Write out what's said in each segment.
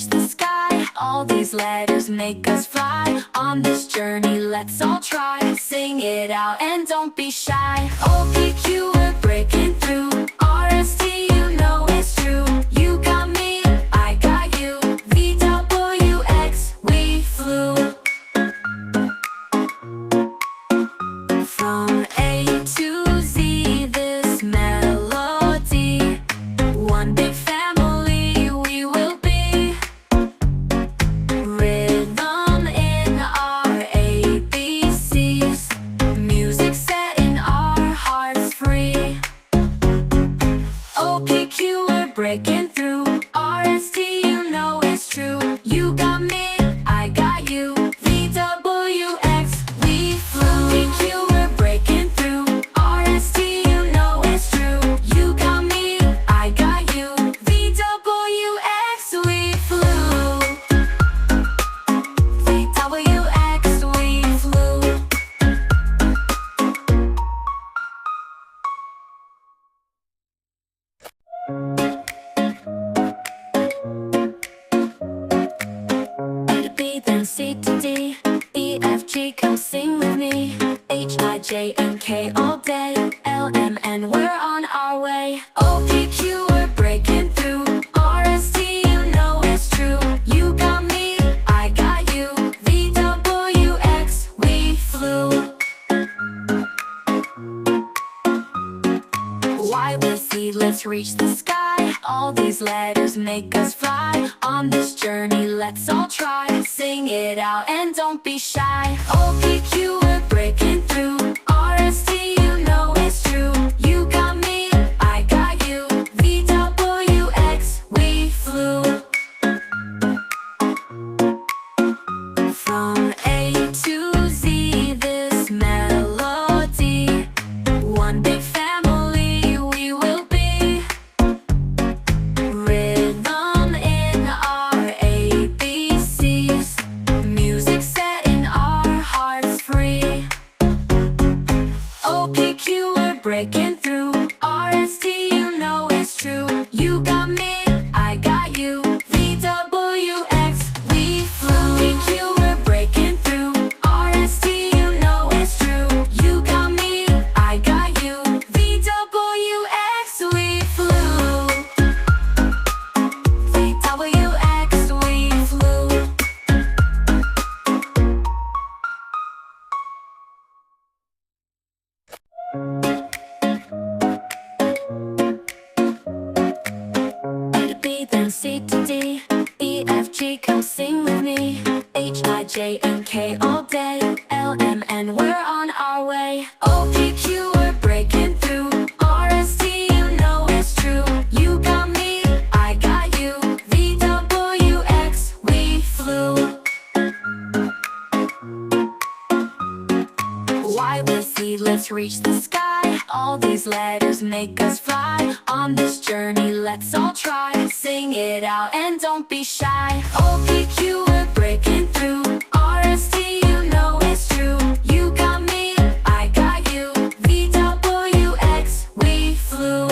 reach the sky. All these letters make us fly. On this journey, let's all try. Sing it out and don't be shy. O-P-Q, we're breaking through. R-S-T, you know it's true. You got me, I got you. V-W-X, we flew. From A to Z, this melody. One big family we will be. Rhythm in our ABCs. Music setting our hearts free. O-P-Q, we're breaking through. R-S-T, you know it's true. You got me, I got you. V-W-X, we flew. O-P-Q, we're breaking through. R-S-T, you know it's true. You got me, I got you. V-W-X, we flew. V-W-X, we flew. A to B, then C to D. E, F, G, come sing with me. H, I, J, and K all day. L, M, N, we're on our way. O, P, Q, we're breaking through. R, S, T, you know it's true. You got me, I got you. V, W, X, we flew. Y with Z, let's reach the sky. All these letters make us fly. On this journey, let's all try. Sing it out and don't be shy. O-P-Q, we're breaking through. R-S-T, you know it's true. You got me, I got you. V-W-X, we flew. From A to Z, this melody. One big family we will be. Rhythm in our ABCs. Music setting our hearts free. O-P-Q, we're breaking through. R-S-T, you know it's true. You got me, I got you. V-W-X, we flew. O-P-Q, we're breaking through. R-S-T, you know it's true. You got me, I got you. V-W-X, we flew. V-W-X, we flew. A to B, then C to D. E, F, G, come sing with me. H, I, J, and K all day. L, M, N, we're on our way. O, P, Q, we're breaking through. R, S, T, you know it's true. You got me, I got you. V-W-X, we flew. Y with Z, let's reach the sky. All these letters make us fly. On this journey, let's all try. Sing it out and don't be shy. O-P-Q, we're breaking through. R-S-T, you know it's true. You got me, I got you. V-W-X, we flew.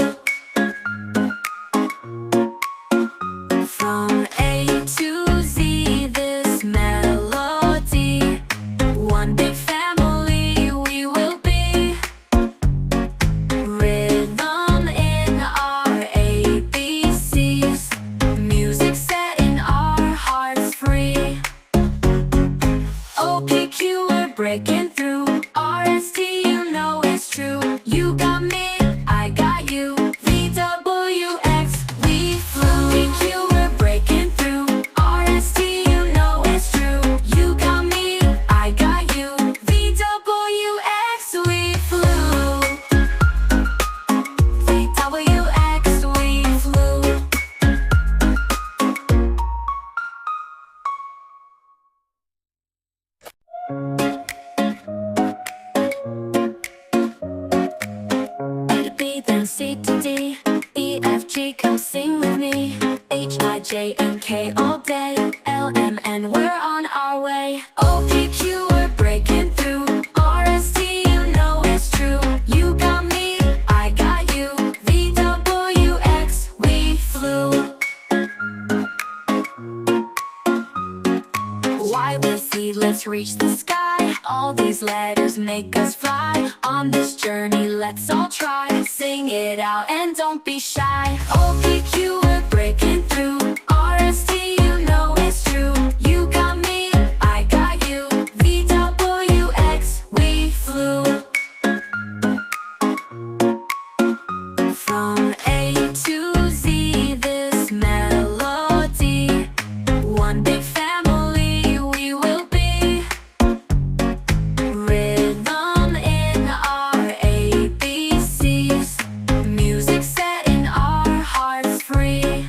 From A to Z, this melody. One big family we will be. Rhythm in our ABCs. Music setting our hearts free. O-P-Q, we're breaking through. R-S-T, you know it's true. You got me, I got you. V-W-X, we flew. O-P-Q, we're breaking through. R-S-T, you know it's true. You got me, I got you. V-W-X, we flew. V-W-X, we flew. A to B, then C to D. E, F, G, come sing with me. H, I, J, and K all day. L, M, N, we're on our way. O-P-Q, we're breaking through. R-S-T, you know it's true. You got me, I got you. V-W-X, we flew. Y with Z, let's reach the sky. All these letters make us fly. On this journey, let's all try. Sing it out and don't be shy. O P Q, we're breaking through. R S T, you know it's true. You got me, I got you. V W X, we flew. From A to Z, this melody. One big family we will be. Rhythm in our ABCs. Music setting our hearts free.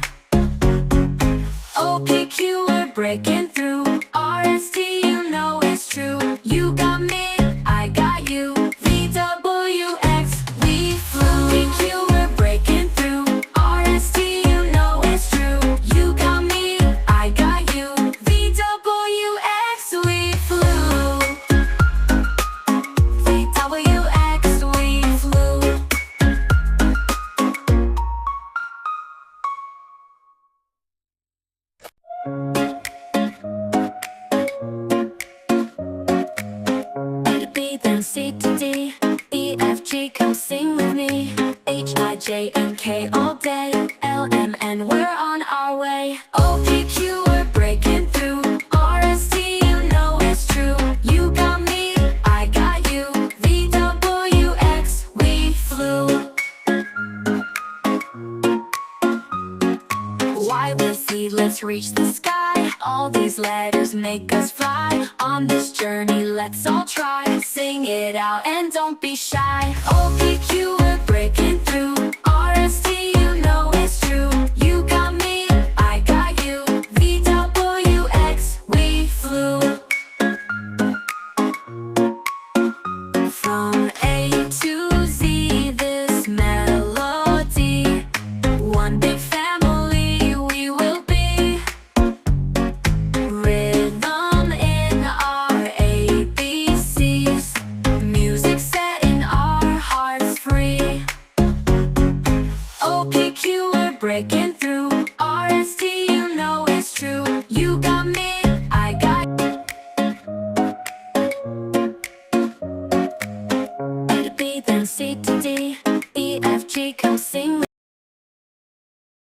O P Q, we're breaking through. R S T, you know it's true. You got me, I got you. V W X, we flew. P Q, we're breaking through. R S T, you know it's true. You got me, I got you. V W X, we flew. V W X, we flew. A to B, then C to D. E, F, G, come sing with me. H, I, J, and K all day. L, M, N, we're on our way. O, P, Q, we're breaking through. R, S, T, you know it's true. You got me, I got you. V, W, X, we flew. Y with Z, let's reach the sky. All these letters make us fly. On this journey, let's all try. Sing it out and don't be shy. O P Q, we're breaking through. R S T, you know it's true. You got me, I got you. V W X, we flew. From A to Z, this melody. One big family we will be. Rhythm in our ABCs. Music setting our hearts free. O P Q, we're breaking through. R S T, you know it's true. You got me, I got A to B, then C to D. E, F, G, come sing with